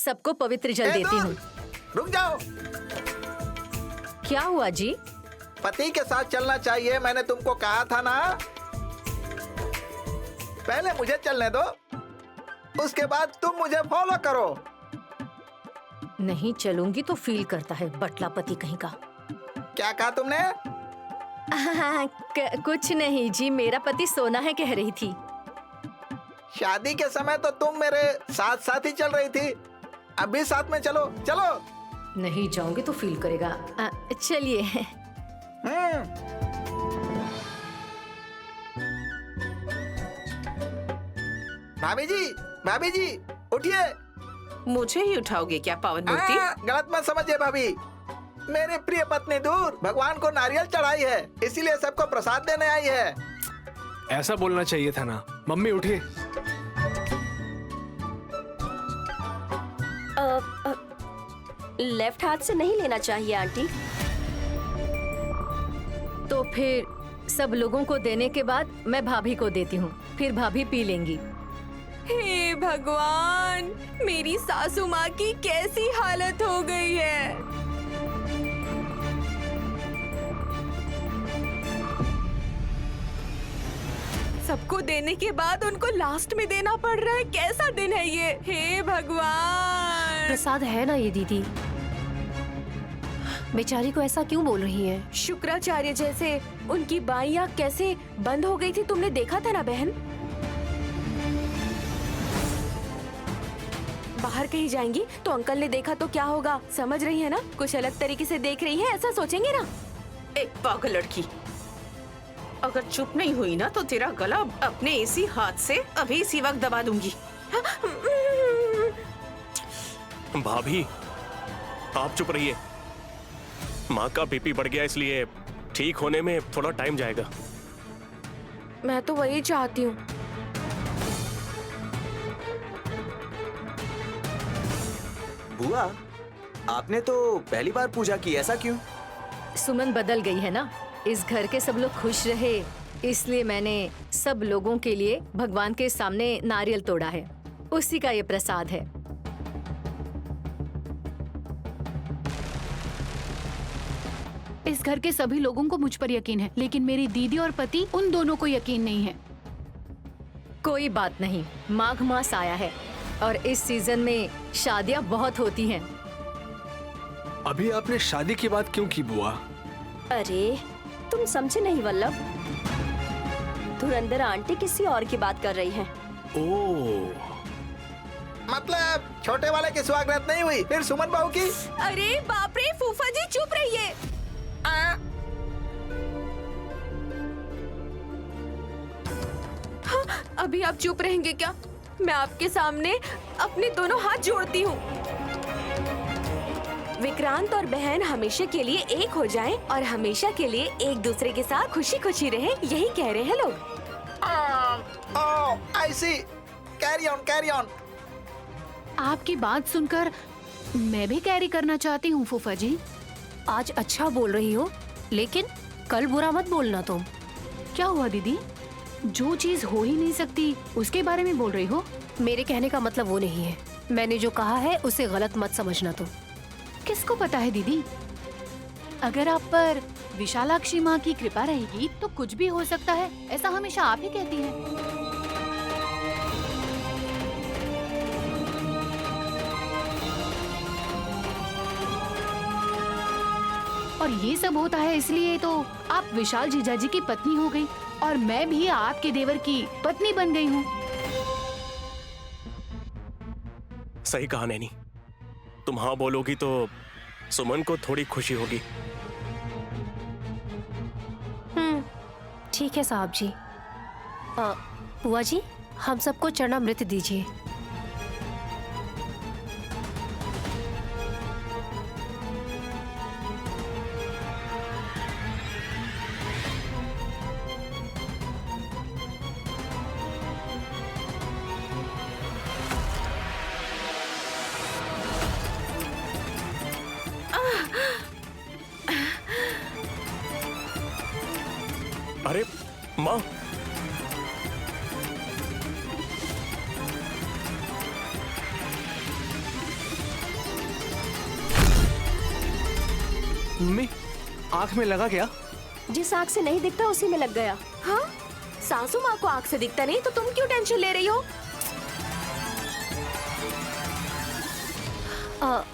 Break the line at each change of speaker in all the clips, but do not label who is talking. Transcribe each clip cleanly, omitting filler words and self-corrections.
सबको पवित्र जल देती हूँ।
रुक जाओ।
क्या हुआ जी?
पति के साथ चलना चाहिए, मैंने तुमको कहा था ना। पहले मुझे चलने दो, उसके बाद तुम मुझे फॉलो करो।
नहीं चलूंगी तो फील करता है, बटला पति कहीं का।
क्या कहा तुमने?
कुछ नहीं जी, मेरा पति सोना है कह रही थी।
शादी के समय तो तुम मेरे साथ साथ ही चल रही थी, अभी साथ में चलो। चलो।
नहीं जाऊंगी तो फील करेगा। चलिए।
भाभी जी उठिए।
मुझे ही उठाओगे क्या पावन मूर्ति?
गलत मत समझिए भाभी, मेरी प्रिय पत्नी दूर भगवान को नारियल चढ़ाई है, इसीलिए सबको प्रसाद देने आई है।
ऐसा बोलना चाहिए था ना। मम्मी उठिए।
लेफ्ट हाथ से नहीं लेना चाहिए आंटी।
तो फिर सब लोगों को देने के बाद मैं भाभी को देती हूँ, फिर भाभी पी लेंगी।
हे भगवान, मेरी सासू माँ की कैसी हालत हो गई है। सबको देने के बाद उनको लास्ट में देना पड़ रहा है, कैसा दिन है ये। हे भगवान।
प्रसाद है ना ये दीदी, बेचारी को ऐसा क्यों बोल रही है?
शुक्राचार्य जैसे उनकी बाईं आंख कैसे बंद हो गई थी, तुमने देखा था ना बहन। बाहर कहीं जाएंगी तो अंकल ने देखा तो क्या होगा, समझ रही है ना? कुछ अलग तरीके से देख रही है, ऐसा सोचेंगे ना।
एक पागल लड़की, अगर चुप नहीं हुई ना तो तेरा गला अपने इसी हाथ से अभी इसी वक्त दबा दूंगी।
भाभी आप चुप रहिए, माँ का बीपी बढ़ गया इसलिए ठीक होने में थोड़ा टाइम जाएगा।
मैं तो वही चाहती हूँ।
बुआ, आपने तो पहली बार पूजा की, ऐसा क्यों?
सुमन बदल गई है ना, इस घर के सब लोग खुश रहे इसलिए मैंने सब लोगों के लिए भगवान के सामने नारियल तोड़ा है, उसी का ये प्रसाद है।
इस घर के सभी लोगों को मुझ पर यकीन है, लेकिन मेरी दीदी और पति उन दोनों को यकीन नहीं है।
कोई बात नहीं, माघ मास आया है और इस सीजन में शादियां बहुत होती हैं।
अभी आपने शादी की बात क्यों की बुआ?
अरे तुम समझे नहीं वल्लभ, धुरंधर आंटी किसी और की बात कर रही है।
ओह,
मतलब छोटे वाले की स्वागत नहीं हुई, फिर सुमन बहू की।
अरे बाप रे, फूफा जी चुप रहिए। हाँ, अभी आप चुप रहेंगे क्या? मैं आपके सामने अपने दोनों हाथ जोड़ती हूँ। विक्रांत और बहन हमेशा के लिए एक हो जाएं और हमेशा के लिए एक दूसरे के साथ खुशी खुशी रहें, यही कह रहे हैं लोग।
आई सी, कैरी ऑन कैरी ऑन।
आपकी बात सुनकर मैं भी कैरी करना चाहती हूँ फूफा जी।
आज अच्छा बोल रही हो, लेकिन कल बुरा मत बोलना तुम।
क्या हुआ दीदी? जो चीज हो ही नहीं सकती उसके बारे में बोल रही हो?
मेरे कहने का मतलब वो नहीं है, मैंने जो कहा है उसे गलत मत समझना तुम।
किसको पता है दीदी, अगर आप पर विशालाक्षी माँ की कृपा रहेगी तो कुछ भी हो सकता है, ऐसा हमेशा आप ही कहती हैं। और ये सब होता है इसलिए तो आप विशाल जीजाजी की पत्नी हो गई और मैं भी आपके देवर की पत्नी बन गई हूँ।
सही कहा नैनी, तुम हाँ बोलोगी तो सुमन को थोड़ी खुशी होगी।
ठीक है साहब जी। बुआ जी, हम सबको चरणामृत दीजिए।
अरे माँ,
मम्मी आंख में लगा क्या?
जिस आँख से नहीं दिखता उसी में लग गया।
हाँ, सासू माँ को आँख से दिखता नहीं तो तुम क्यों टेंशन ले रही हो?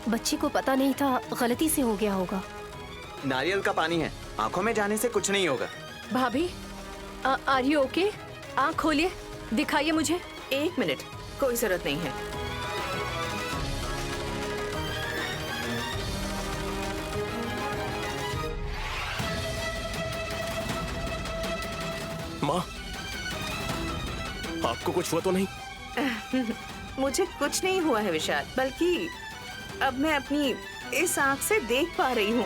बच्ची को पता नहीं था, गलती से हो गया होगा।
नारियल का पानी है, आंखों में जाने से कुछ नहीं होगा।
भाभी, आर यू ओके? आँख खोलिए, दिखाइए मुझे।
1 मिनट, कोई जरूरत नहीं है।
माँ, आपको कुछ हुआ तो नहीं?
मुझे कुछ नहीं हुआ है विशाल, बल्कि अब मैं अपनी इस आंख से देख पा रही हूँ।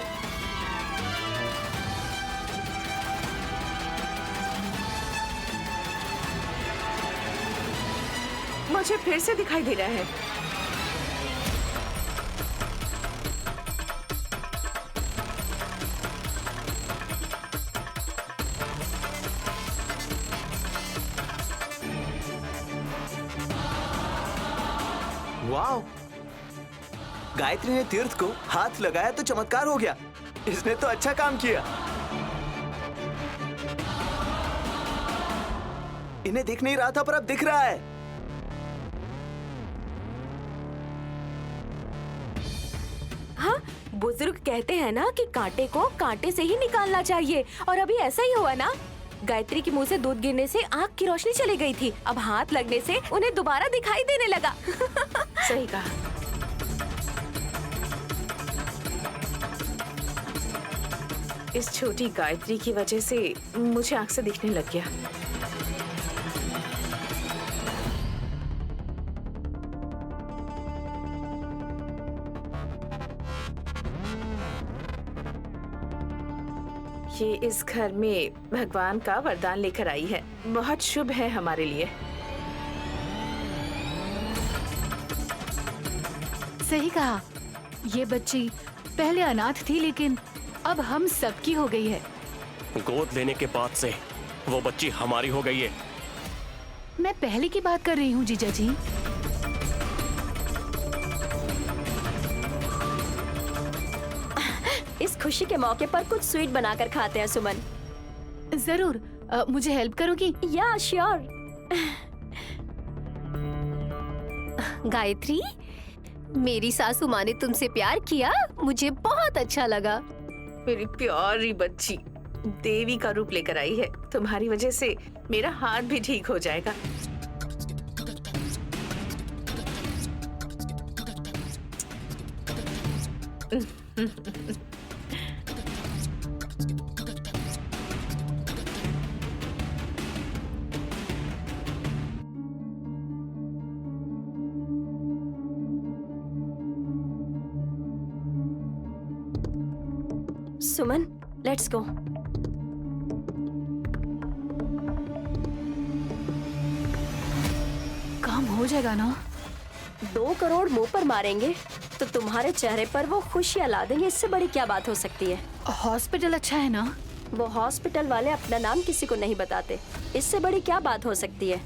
मुझे फिर से दिखाई दे रहा है।
वाह, गायत्री ने तीर्थ को हाथ लगाया तो चमत्कार हो गया। इसने तो अच्छा काम किया। इन्हें दिख नहीं रहा था पर अब दिख रहा है।
हाँ, बुजुर्ग कहते हैं ना कि कांटे को कांटे से ही निकालना चाहिए, और अभी ऐसा ही हुआ ना। गायत्री के मुंह से दूध गिरने से आँख की रोशनी चली गई थी, अब हाथ लगने से उन्हें दोबारा दिखाई देने लगा।
सही कहा। इस छोटी गायत्री की वजह से मुझे आंख से दिखने लग गया। ये इस घर में भगवान का वरदान लेकर आई है, बहुत शुभ है हमारे लिए।
सही कहा, ये बच्ची पहले अनाथ थी लेकिन अब हम सबकी हो गई है।
गोद लेने के बाद से वो बच्ची हमारी हो गई है।
मैं पहले की बात कर रही हूँ जीजा जी।
इस खुशी के मौके पर कुछ स्वीट बनाकर खाते हैं सुमन।
जरूर, मुझे हेल्प करोगी?
या श्योर। गायत्री, मेरी सासू माँ ने तुमसे प्यार किया, मुझे बहुत अच्छा लगा।
मेरी प्यारी बच्ची देवी का रूप लेकर आई है। तुम्हारी वजह से मेरा हाथ भी ठीक हो जाएगा।
सुमन, लेट्स गो।
काम हो जाएगा ना?
2 करोड़ मुंह पर मारेंगे तो तुम्हारे चेहरे पर वो खुशियाँ ला देंगे। इससे बड़ी क्या बात हो सकती है?
हॉस्पिटल अच्छा है ना?
वो हॉस्पिटल वाले अपना नाम किसी को नहीं बताते। इससे बड़ी क्या बात हो सकती है?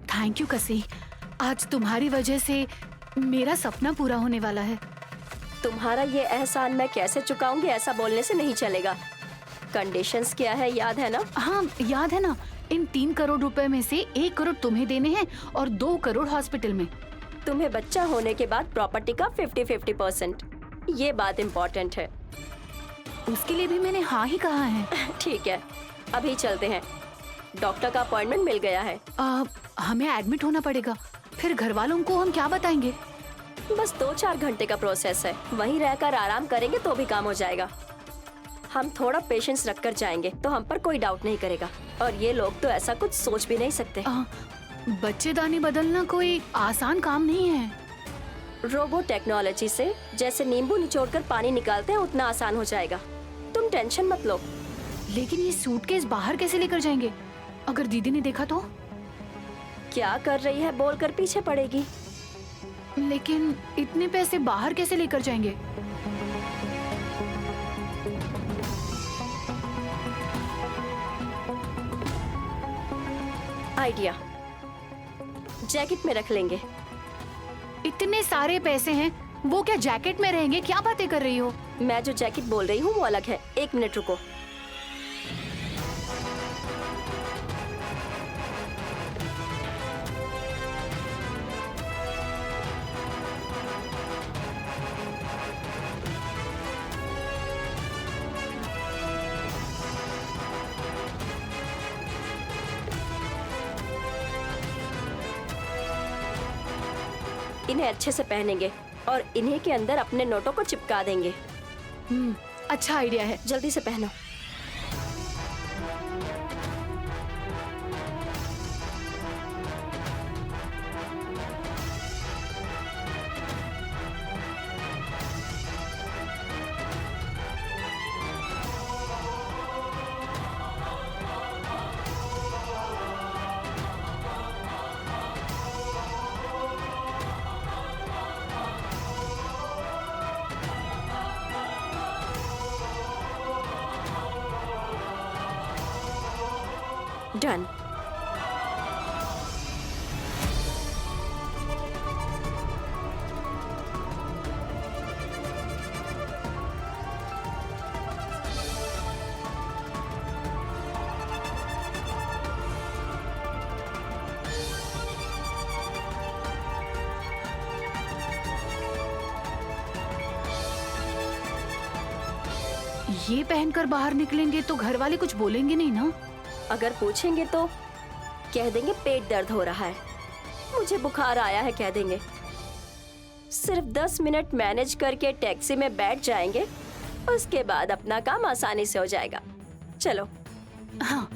थैंक यू कसी, आज तुम्हारी वजह से मेरा सपना पूरा होने वाला है।
तुम्हारा ये एहसान मैं कैसे चुकाऊंगी, ऐसा बोलने से नहीं चलेगा। कंडीशंस क्या है याद है ना?
हाँ याद है ना। इन 3 करोड़ रुपए में से 1 करोड़ तुम्हें देने हैं और 2 करोड़ हॉस्पिटल में।
तुम्हें बच्चा होने के बाद प्रॉपर्टी का 50-50%। ये बात इम्पोर्टेंट है।
उसके लिए भी मैंने हाँ ही कहा है।
ठीक है, अभी चलते हैं। डॉक्टर का अपॉइंटमेंट मिल गया है।
हमें एडमिट होना पड़ेगा, फिर घर वालों को हम क्या बताएंगे?
बस 2-4 घंटे का प्रोसेस है, वहीं रहकर आराम करेंगे तो भी काम हो जाएगा। हम थोड़ा पेशेंस रखकर जाएंगे तो हम पर कोई डाउट नहीं करेगा। और ये लोग तो ऐसा कुछ सोच भी नहीं सकते।
बच्चेदानी बदलना कोई आसान काम नहीं है।
रोबो टेक्नोलॉजी से जैसे नींबू निचोड़कर पानी निकालते हैं उतना आसान हो जाएगा। तुम टेंशन मत लो।
लेकिन ये सूटकेस बाहर कैसे लेकर जाएंगे? अगर दीदी ने देखा तो?
क्या कर रही है बोलकर पीछे पड़ेगी।
लेकिन इतने पैसे बाहर कैसे लेकर जाएंगे?
आइडिया, जैकेट में रख लेंगे।
इतने सारे पैसे हैं, वो क्या जैकेट में रहेंगे? क्या बातें कर रही हो?
मैं जो जैकेट बोल रही हूँ वो अलग है। 1 मिनट रुको। इन्हें अच्छे से पहनेंगे और इन्हीं के अंदर अपने नोटों को चिपका देंगे।
अच्छा आइडिया है।
जल्दी से पहनो। डन।
ये पहनकर बाहर निकलेंगे तो घर वाले कुछ बोलेंगे नहीं ना?
अगर पूछेंगे तो कह देंगे पेट दर्द हो रहा है, मुझे बुखार आया है कह देंगे। सिर्फ 10 मिनट मैनेज करके टैक्सी में बैठ जाएंगे, उसके बाद अपना काम आसानी से हो जाएगा। चलो।
हाँ।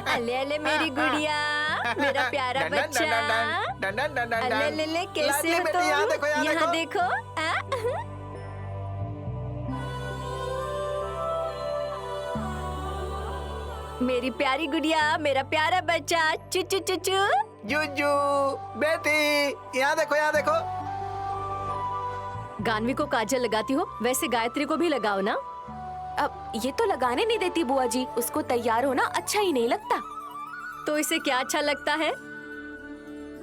अले अले मेरी गुड़िया, मेरा प्यारा बच्चा। अले अले अले कैसे हो तुम? यहाँ देखो। मेरी प्यारी गुड़िया, मेरा प्यारा बच्चा। चू चू चू चू।
जूजू बेटी, यहाँ देखो, यहाँ देखो।
गानवी को काजल लगाती हो, वैसे गायत्री को भी लगाओ ना।
अब ये तो लगाने नहीं देती बुआ जी, उसको तैयार होना अच्छा ही नहीं लगता।
तो इसे क्या अच्छा लगता है?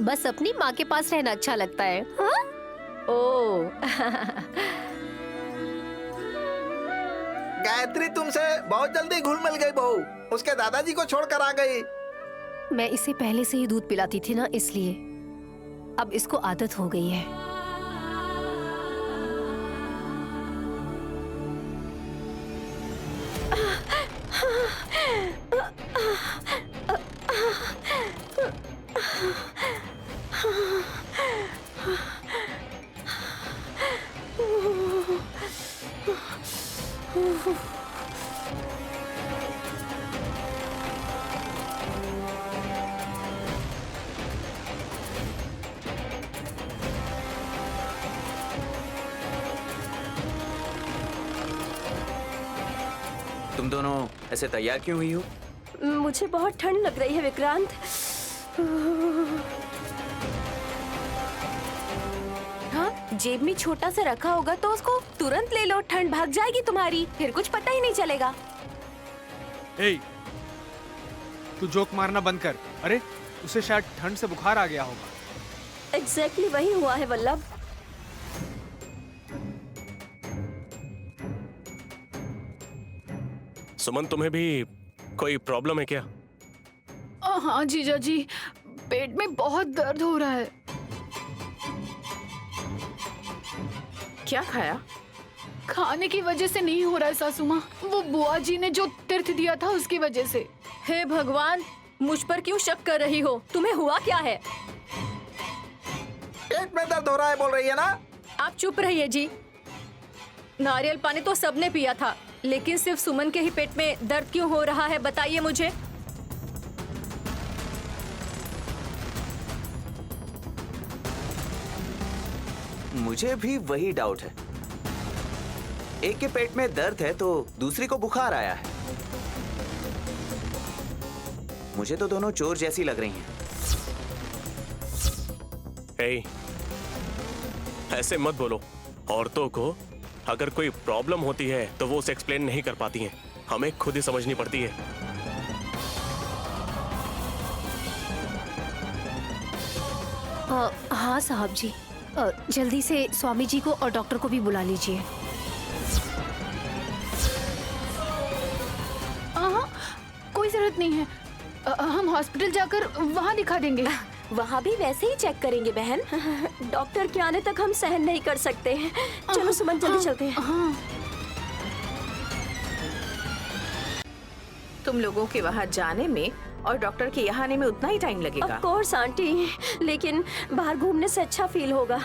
बस अपनी माँ के पास रहना अच्छा लगता है। हाँ? ओह।
गायत्री तुमसे बहुत जल्दी घुल मिल गई बहू, उसके दादाजी को छोड़कर आ गई।
मैं इसे पहले से ही दूध पिलाती थी ना, इसलिए अब इसको आदत हो गई है।
तुम दोनों ऐसे तैयार क्यों हुई हो?
मुझे बहुत ठंड लग रही है विक्रांत।
हाँ, जेब में छोटा सा रखा होगा तो उसको तुरंत ले लो, ठंड भाग जाएगी तुम्हारी, फिर कुछ पता ही नहीं चलेगा।
हे, तू जोक मारना बंद कर। अरे उसे शायद ठंड से बुखार आ गया होगा।
एग्जैक्टली वही हुआ है वल्लभ।
सुमन, तुम्हें भी कोई प्रॉब्लम है क्या?
हाँ जीजा जी, पेट में बहुत दर्द हो रहा है।
क्या खाया?
खाने की वजह से नहीं हो रहा है सासू माँ, वो बुआ जी ने जो तीर्थ दिया था उसकी वजह से।
हे भगवान, मुझ पर क्यों शक कर रही हो? तुम्हें हुआ क्या है?
पेट में दर्द हो रहा है बोल रही है ना?
आप चुप रहिए जी। नारियल पानी तो सबने पिया था, लेकिन सिर्फ सुमन के ही पेट में दर्द क्यों हो रहा है, बताइए मुझे।
मुझे भी वही डाउट है। एक के पेट में दर्द है तो दूसरी को बुखार आया है। मुझे तो दोनों चोर जैसी लग रही हैं।
हे, ऐसे मत बोलो। औरतों को अगर कोई प्रॉब्लम होती है तो वो उसे एक्सप्लेन नहीं कर पाती हैं। हमें खुद ही समझनी पड़ती है।
हाँ साहब जी, जल्दी से स्वामी जी को और डॉक्टर को भी बुला लीजिए।
हाँ, कोई जरूरत नहीं है। हम हॉस्पिटल जाकर वहाँ दिखा देंगे।
वहाँ भी वैसे ही चेक करेंगे बहन।
डॉक्टर के आने तक हम सहन नहीं कर सकते हैं। चलो सुमन जल्दी चलते हैं।
हाँ।
तुम लोगों के वहाँ जाने में और डॉक्टर के यहाँ आने में उतना ही टाइम लगेगा।
ऑफ कोर्स आंटी, लेकिन बाहर घूमने से अच्छा फील होगा।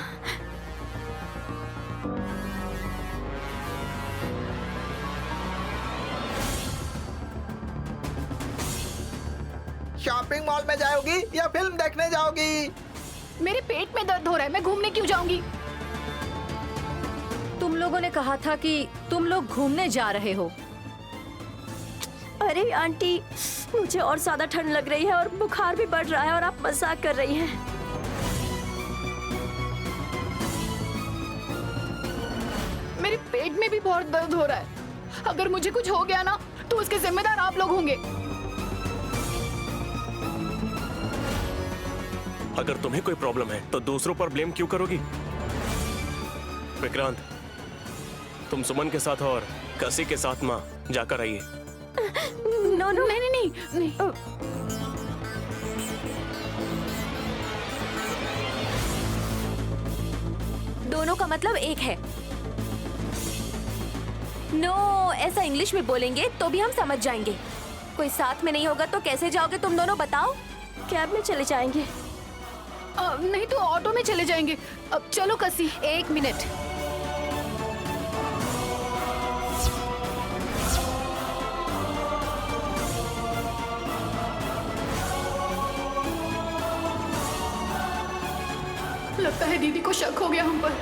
शॉपिंग मॉल में जाओगी या फिल्म देखने जाओगी?
मेरे पेट में दर्द हो रहा है, मैं घूमने क्यों जाऊंगी?
तुम लोगों ने कहा था कि तुम लोग घूमने जा रहे हो।
अरे आंटी, मुझे और ज्यादा ठंड लग रही है और बुखार भी बढ़ रहा है और आप मजाक कर रही हैं।
मेरे पेट में भी बहुत दर्द हो रहा है। अगर मुझे कुछ हो गया ना तो उसके जिम्मेदार आप लोग होंगे।
अगर तुम्हें कोई प्रॉब्लम है तो दूसरों पर ब्लेम क्यों करोगी? विक्रांत, तुम सुमन के साथ और कसी के साथ माँ जाकर आइए।
नो नो,
नहीं नहीं नहीं, नहीं।
दोनों का मतलब एक है। नो, ऐसा इंग्लिश में बोलेंगे तो भी हम समझ जाएंगे। कोई साथ में नहीं होगा तो कैसे जाओगे तुम दोनों, बताओ?
कैब में चले जाएंगे।
नहीं तो ऑटो में चले जाएंगे। अब चलो कसी।
1 मिनट।
लगता है दीदी को शक हो गया हम पर।